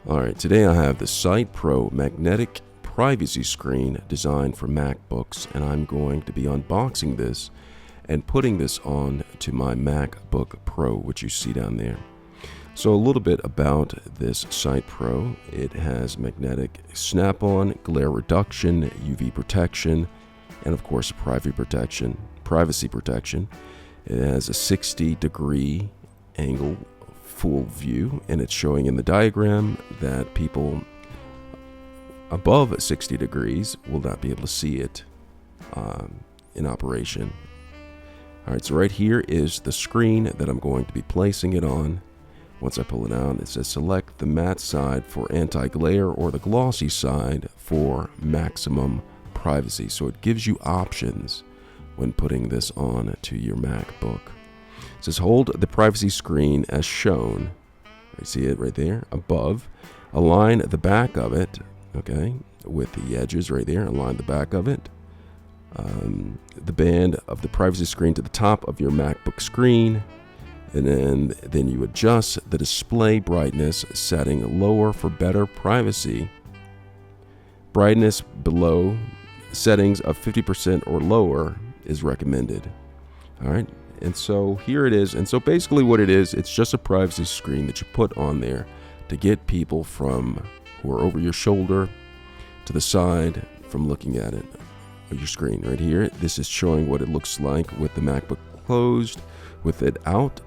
Alright, today I have the Sight Pro magnetic privacy screen designed for MacBooks, and I'm going to be unboxing this and putting this on to my MacBook Pro, which you see down there. So a little bit about this Sight Pro. It has magnetic snap-on, glare reduction, UV protection, and of course privacy protection. It has a 60-degree angle full view, and it's showing in the diagram that people above 60 degrees will not be able to see it in operation. Alright, so right here is the screen that I'm going to be placing it on. Once I pull it out, it says select the matte side for anti-glare or the glossy side for maximum privacy. So it gives you options when putting this on to your MacBook. It says hold the privacy screen as shown. You see it right there above. Align the back of it, okay, with the edges right there. Align the back of it. The band of the privacy screen to the top of your MacBook screen, and then you adjust the display brightness setting lower for better privacy. Brightness below settings of 50% or lower is recommended. All right. And so here it is. And so basically what it is, it's just a privacy screen that you put on there to get people from who are over your shoulder to the side from looking at it, your screen right here. This is showing what it looks like with the MacBook closed, with it out,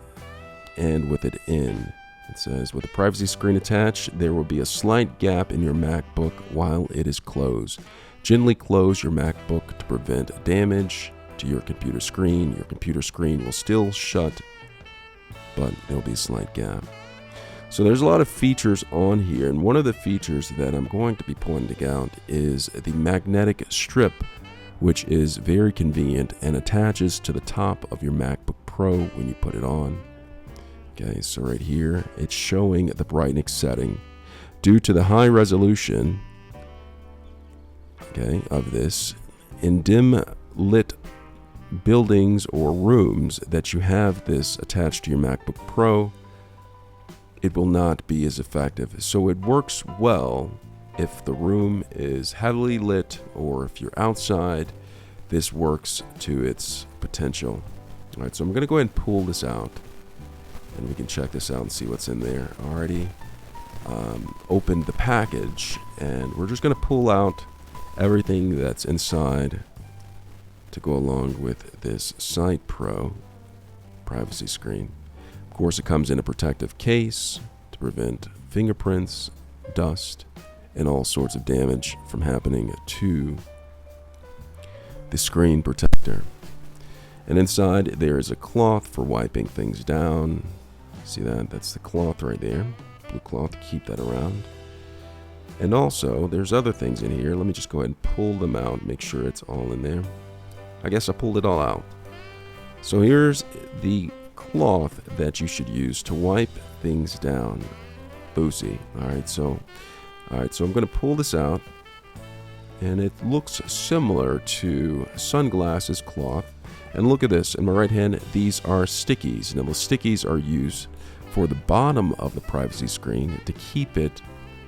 and with it in. It says with the privacy screen attached, there will be a slight gap in your MacBook while it is closed. Gently close your MacBook to prevent damage to your computer screen. Your computer screen will still shut, but there will be a slight gap. So there's a lot of features on here, and one of the features that I'm going to be pointing out is the magnetic strip, which is very convenient and attaches to the top of your MacBook Pro when you put it on. Okay, so right here it's showing the brightness setting. Due to the high resolution, okay, of this, in dim lit buildings or rooms that you have this attached to your MacBook Pro, it will not be as effective. So it works well if the room is heavily lit or if you're outside. This works to its potential. All right, so I'm going to go ahead and pull this out, and we can check this out and see what's in there. Already opened the package, and we're just going to pull out everything that's inside to go along with this Sight Pro privacy screen. Of course, it comes in a protective case to prevent fingerprints, dust, and all sorts of damage from happening to the screen protector. And inside there is a cloth for wiping things down. See that? That's the cloth right there. Blue cloth, keep that around. And also, there's other things in here. Let me just go ahead and pull them out, make sure it's all in there. I guess I pulled it all out. So here's the cloth that you should use to wipe things down. Boozy. Alright, so I'm going to pull this out, and it looks similar to sunglasses cloth. And look at this. In my right hand, these are stickies. Now the stickies are used for the bottom of the privacy screen to keep it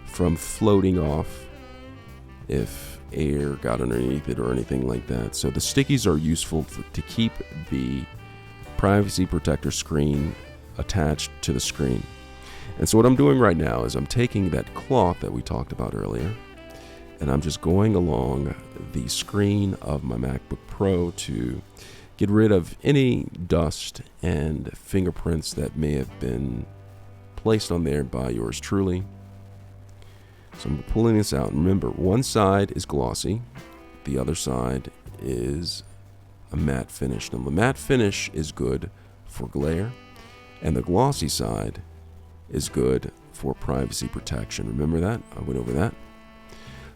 from floating off if air got underneath it or anything like that. So the stickies are useful to keep the privacy protector screen attached to the screen. And so what I'm doing right now is I'm taking that cloth that we talked about earlier, and I'm just going along the screen of my MacBook Pro to get rid of any dust and fingerprints that may have been placed on there by yours truly. So I'm pulling this out. And remember, one side is glossy, the other side is a matte finish. Now the matte finish is good for glare, and the glossy side is good for privacy protection. Remember that? I went over that.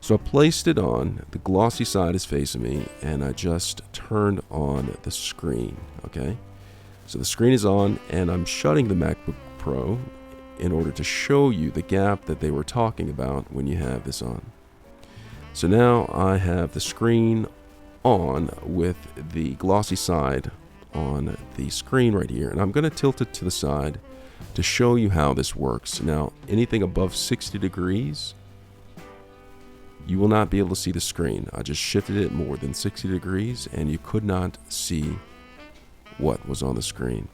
So I placed it on, the glossy side is facing me, and I just turned on the screen, okay? So the screen is on, and I'm shutting the MacBook Pro in order to show you the gap that they were talking about when you have this on. So now I have the screen on with the glossy side on the screen right here, and I'm going to tilt it to the side to show you how this works. Now, anything above 60 degrees, you will not be able to see the screen. I just shifted it more than 60 degrees and you could not see what was on the screen.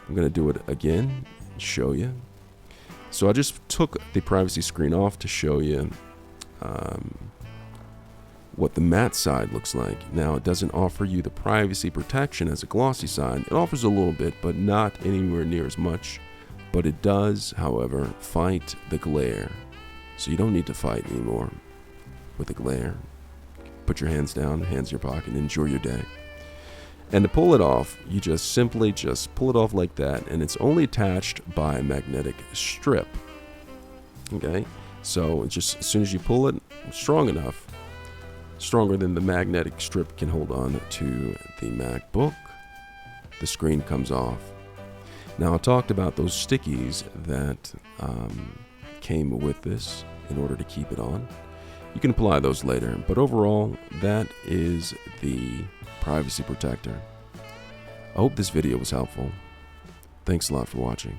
I'm going to do it again and show you. So I just took the privacy screen off to show you what the matte side looks like. Now, it doesn't offer you the privacy protection as a glossy side. It offers a little bit, but not anywhere near as much. But it does, however, fight the glare. So you don't need to fight anymore with the glare. Put your hands down, hands in your pocket, and enjoy your day. And to pull it off, you just simply pull it off like that, and it's only attached by a magnetic strip. Okay, so it's just as soon as you pull it strong enough, stronger than the magnetic strip can hold on to the MacBook, the screen comes off. Now, I talked about those stickies that came with this in order to keep it on. You can apply those later, but overall, that is the privacy protector. I hope this video was helpful. Thanks a lot for watching.